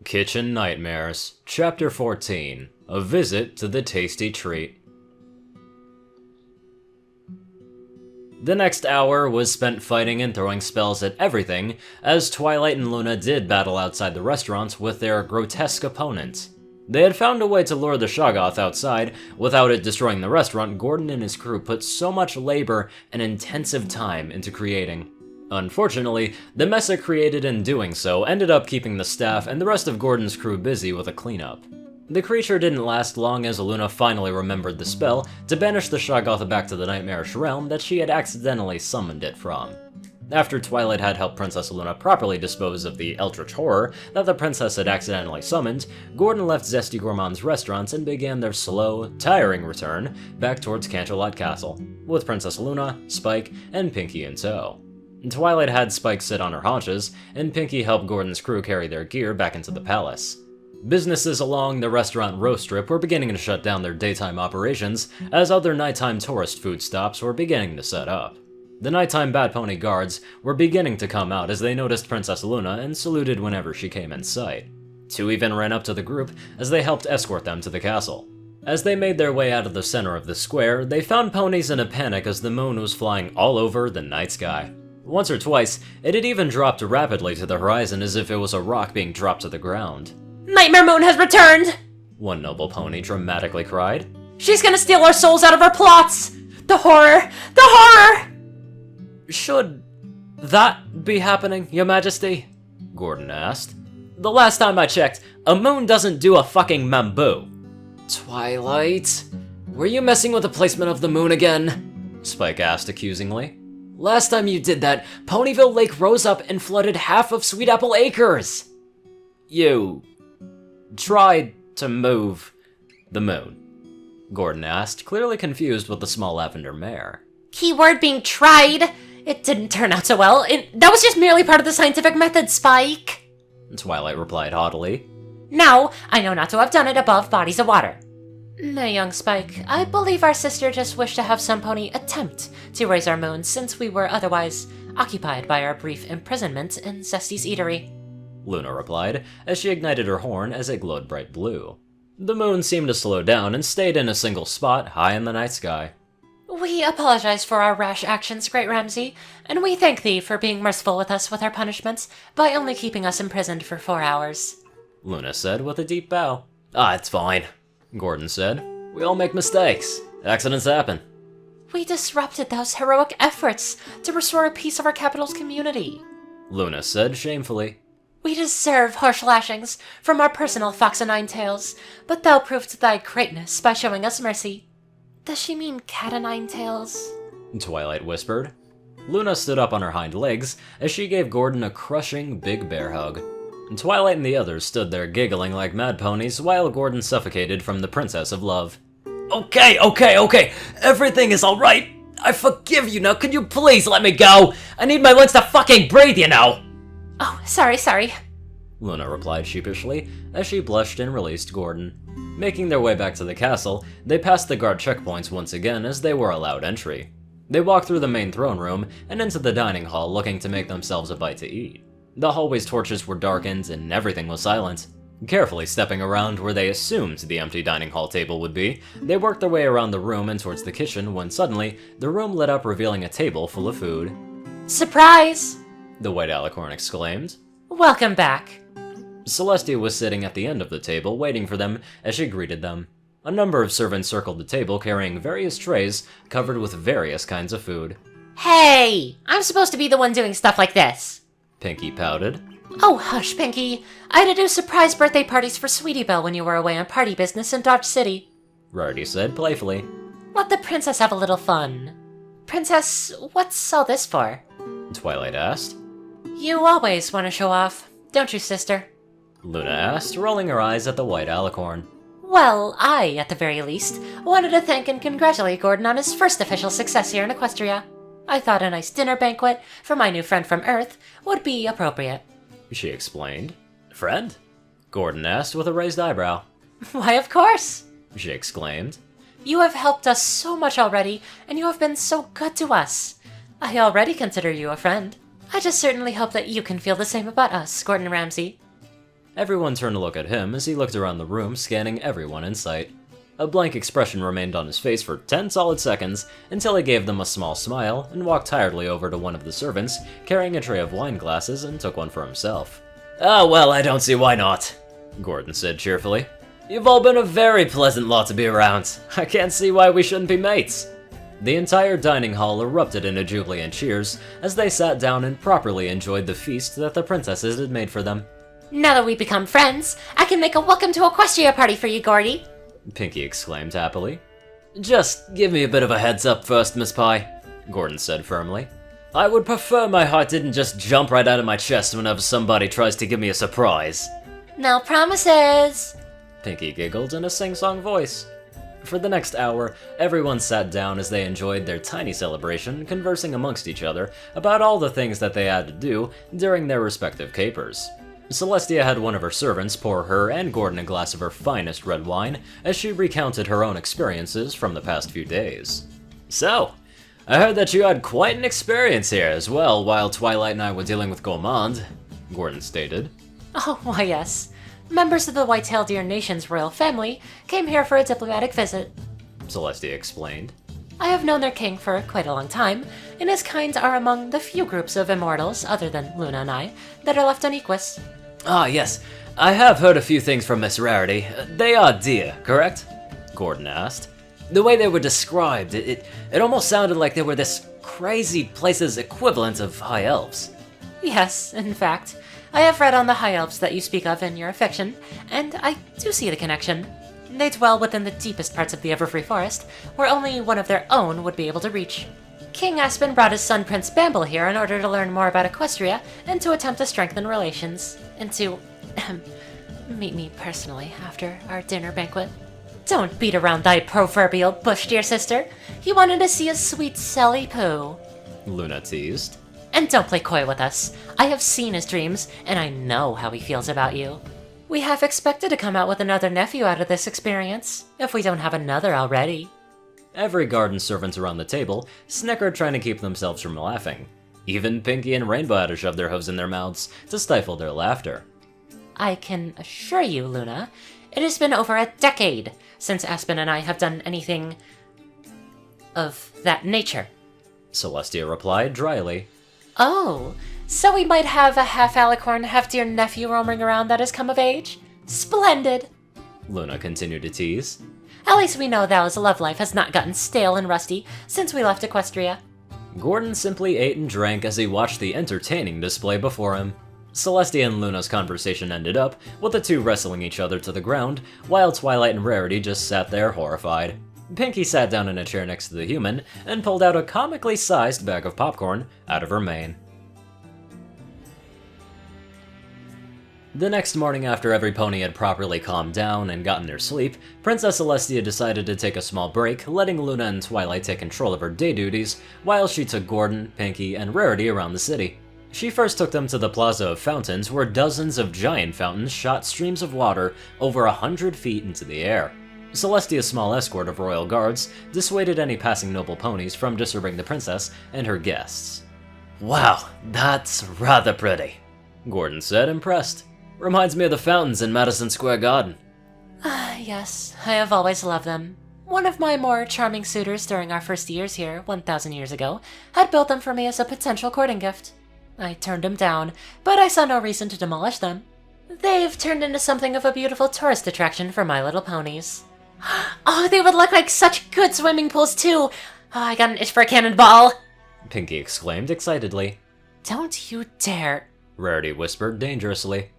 Kitchen Nightmares, Chapter 14, A Visit to the Tasty Treat. The next hour was spent fighting and throwing spells at everything, as Twilight and Luna did battle outside the restaurant with their grotesque opponents. They had found a way to lure the Shoggoth outside. Without it destroying the restaurant, Gordon and his crew put so much labor and intensive time into creating. Unfortunately, the mess it created in doing so ended up keeping the staff and the rest of Gordon's crew busy with a cleanup. The creature didn't last long as Luna finally remembered the spell to banish the Shoggoth back to the nightmarish realm that she had accidentally summoned it from. After Twilight had helped Princess Luna properly dispose of the eldritch horror that the princess had accidentally summoned, Gordon left Zesty Gourmand's restaurants and began their slow, tiring return back towards Canterlot Castle, with Princess Luna, Spike, and Pinky in tow. Twilight had Spike sit on her haunches, and Pinky helped Gordon's crew carry their gear back into the palace. Businesses along the restaurant row strip were beginning to shut down their daytime operations, as other nighttime tourist food stops were beginning to set up. The nighttime Bat Pony guards were beginning to come out as they noticed Princess Luna and saluted whenever she came in sight. Two even ran up to the group as they helped escort them to the castle. As they made their way out of the center of the square, they found ponies in a panic as the moon was flying all over the night sky. Once or twice, it had even dropped rapidly to the horizon as if it was a rock being dropped to the ground. Nightmare Moon has returned! One noble pony dramatically cried. She's gonna steal our souls out of our plots! The horror! The horror! Should that be happening, Your Majesty? Gordon asked. The last time I checked, a moon doesn't do a fucking mambo. Twilight? Were you messing with the placement of the moon again? Spike asked accusingly. Last time you did that, Ponyville Lake rose up and flooded half of Sweet Apple Acres. You tried to move the moon? Gordon asked, clearly confused with the small lavender mare. Keyword being tried. It didn't turn out so well. That was just merely part of the scientific method, Spike. Twilight replied haughtily. Now, I know not to have done it above bodies of water. No, young Spike, I believe our sister just wished to have some pony attempt to raise our moon since we were otherwise occupied by our brief imprisonment in Zesty's eatery. Luna replied, as she ignited her horn as it glowed bright blue. The moon seemed to slow down and stayed in a single spot high in the night sky. We apologize for our rash actions, Great Ramsay, and we thank thee for being merciful with us with our punishments by only keeping us imprisoned for 4 hours. Luna said with a deep bow. It's fine, Gordon said. We all make mistakes. Accidents happen. We disrupted those heroic efforts to restore a piece of our capital's community, Luna said shamefully. We deserve harsh lashings from our personal Fox o' Nine Tails, but thou proved thy greatness by showing us mercy. Does she mean Cat o' Nine Tails? Twilight whispered. Luna stood up on her hind legs as she gave Gordon a crushing big bear hug. Twilight and the others stood there giggling like mad ponies while Gordon suffocated from the Princess of Love. Okay. Everything is alright. I forgive you now. Could you please let me go? I need my lungs to fucking breathe, you know. Oh, sorry. Luna replied sheepishly as she blushed and released Gordon. Making their way back to the castle, they passed the guard checkpoints once again as they were allowed entry. They walked through the main throne room and into the dining hall looking to make themselves a bite to eat. The hallway's torches were darkened and everything was silent. Carefully stepping around where they assumed the empty dining hall table would be, they worked their way around the room and towards the kitchen when suddenly, the room lit up revealing a table full of food. Surprise! The White Alicorn exclaimed. Welcome back. Celestia was sitting at the end of the table waiting for them as she greeted them. A number of servants circled the table carrying various trays covered with various kinds of food. Hey! I'm supposed to be the one doing stuff like this. Pinky pouted. Oh, hush, Pinky. I had to do surprise birthday parties for Sweetie Belle when you were away on party business in Dodge City. Rarity said playfully. Let the princess have a little fun. Princess, what's all this for? Twilight asked. You always want to show off, don't you, sister? Luna asked, rolling her eyes at the White Alicorn. Well, I, at the very least, wanted to thank and congratulate Gordon on his first official success here in Equestria. I thought a nice dinner banquet for my new friend from Earth would be appropriate. She explained. Friend? Gordon asked with a raised eyebrow. Why, of course! She exclaimed. You have helped us so much already, and you have been so good to us. I already consider you a friend. I just certainly hope that you can feel the same about us, Gordon Ramsay. Everyone turned to look at him as he looked around the room, scanning everyone in sight. A blank expression remained on his face for 10 solid seconds until he gave them a small smile and walked tiredly over to one of the servants, carrying a tray of wine glasses, and took one for himself. "Ah, well, I don't see why not," Gordon said cheerfully. "You've all been a very pleasant lot to be around. I can't see why we shouldn't be mates." The entire dining hall erupted into jubilant cheers as they sat down and properly enjoyed the feast that the princesses had made for them. Now that we've become friends, I can make a welcome to Equestria party for you, Gordy. Pinky exclaimed happily. "Just give me a bit of a heads up first, Miss Pie," Gordon said firmly. "I would prefer my heart didn't just jump right out of my chest whenever somebody tries to give me a surprise." No promises. Pinky giggled in a sing-song voice. For the next hour, everyone sat down as they enjoyed their tiny celebration, conversing amongst each other about all the things that they had to do during their respective capers. Celestia had one of her servants pour her and Gordon a glass of her finest red wine as she recounted her own experiences from the past few days. "So, I heard that you had quite an experience here as well while Twilight and I were dealing with Gourmand," Gordon stated. Oh, why yes. Members of the White-tailed Deer Nation's royal family came here for a diplomatic visit. Celestia explained. I have known their king for quite a long time, and his kind are among the few groups of immortals, other than Luna and I, that are left on Equus. "Ah, yes. I have heard a few things from Miss Rarity. They are deer, correct?" Gordon asked. "The way they were described, it almost sounded like they were this crazy place's equivalent of high elves." Yes, in fact. I have read on the high elves that you speak of in your fiction, and I do see the connection. They dwell within the deepest parts of the Everfree Forest, where only one of their own would be able to reach. King Aspen brought his son Prince Bamble here in order to learn more about Equestria and to attempt to strengthen relations, and to meet me personally after our dinner banquet. Don't beat around thy proverbial bush, dear sister. He wanted to see a sweet Sally Poo. Luna teased. And don't play coy with us. I have seen his dreams, and I know how he feels about you. We half expected to come out with another nephew out of this experience, if we don't have another already. Every garden servant around the table snickered, trying to keep themselves from laughing. Even Pinky and Rainbow had to shove their hooves in their mouths to stifle their laughter. I can assure you, Luna, it has been over a decade since Aspen and I have done anything of that nature. Celestia replied dryly. Oh, so we might have a half-alicorn, half-deer nephew roaming around that has come of age? Splendid! Luna continued to tease. At least we know Val's love life has not gotten stale and rusty since we left Equestria. Gordon simply ate and drank as he watched the entertaining display before him. Celestia and Luna's conversation ended up with the two wrestling each other to the ground, while Twilight and Rarity just sat there horrified. Pinky sat down in a chair next to the human and pulled out a comically sized bag of popcorn out of her mane. The next morning, after every pony had properly calmed down and gotten their sleep, Princess Celestia decided to take a small break, letting Luna and Twilight take control of her day duties, while she took Gordon, Pinky, and Rarity around the city. She first took them to the Plaza of Fountains, where dozens of giant fountains shot streams of water over 100 feet into the air. Celestia's small escort of royal guards dissuaded any passing noble ponies from disturbing the princess and her guests. "Wow, that's rather pretty," Gordon said, impressed. "Reminds me of the fountains in Madison Square Garden." Yes, I have always loved them. One of my more charming suitors during our first years here, 1,000 years ago, had built them for me as a potential courting gift. I turned him down, but I saw no reason to demolish them. They've turned into something of a beautiful tourist attraction for My Little Ponies. Oh, they would look like such good swimming pools, too! Oh, I got an itch for a cannonball! Pinky exclaimed excitedly. Don't you dare! Rarity whispered dangerously.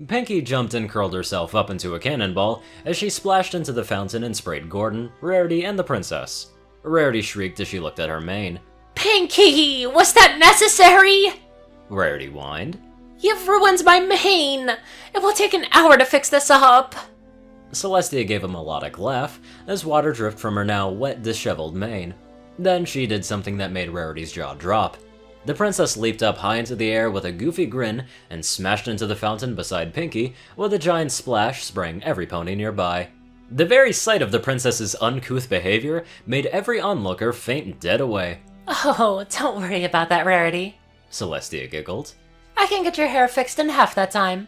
Pinky jumped and curled herself up into a cannonball as she splashed into the fountain and sprayed Gordon, Rarity, and the princess. Rarity shrieked as she looked at her mane. Pinky! Was that necessary? Rarity whined. You've ruined my mane! It will take an hour to fix this up! Celestia gave a melodic laugh as water dripped from her now wet, disheveled mane. Then she did something that made Rarity's jaw drop. The princess leaped up high into the air with a goofy grin and smashed into the fountain beside Pinky with a giant splash, spraying every pony nearby. The very sight of the princess's uncouth behavior made every onlooker faint dead away. Oh, don't worry about that, Rarity. Celestia giggled. I can get your hair fixed in half that time.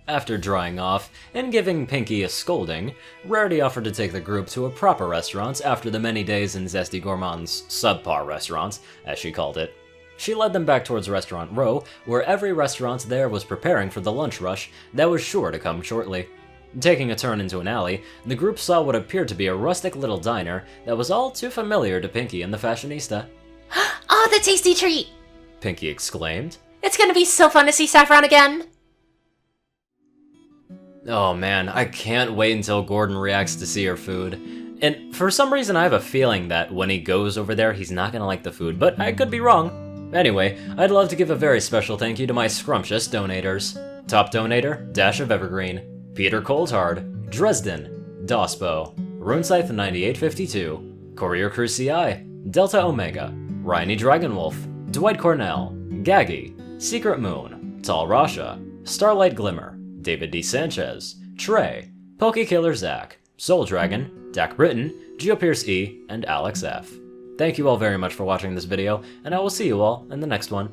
After drying off and giving Pinky a scolding, Rarity offered to take the group to a proper restaurant after the many days in Zesty Gourmand's subpar restaurant, as she called it. She led them back towards Restaurant Row, where every restaurant there was preparing for the lunch rush that was sure to come shortly. Taking a turn into an alley, the group saw what appeared to be a rustic little diner that was all too familiar to Pinky and the fashionista. Oh, the tasty treat! Pinky exclaimed. It's gonna be so fun to see Saffron again! Oh man, I can't wait until Gordon reacts to see her food. And for some reason I have a feeling that when he goes over there he's not gonna like the food, but I could be wrong. Anyway, I'd love to give a very special thank you to my scrumptious donators. Top donator, Dash of Evergreen, Peter Coulthard, Dresdon, Dospo, RuneScythe 9852, CourierCruz CI, Delta Omega, Ryanny Dragonwolf, Dwight Cornel, Gagi, Secret Moon, Tall Rasha, Starlight Glimmer, David D. Sanchez, Trey, Pokekiller Zach, Soul Dragon, Dak Britton, GeoPierce E, and Alex F. Thank you all very much for watching this video, and I will see you all in the next one.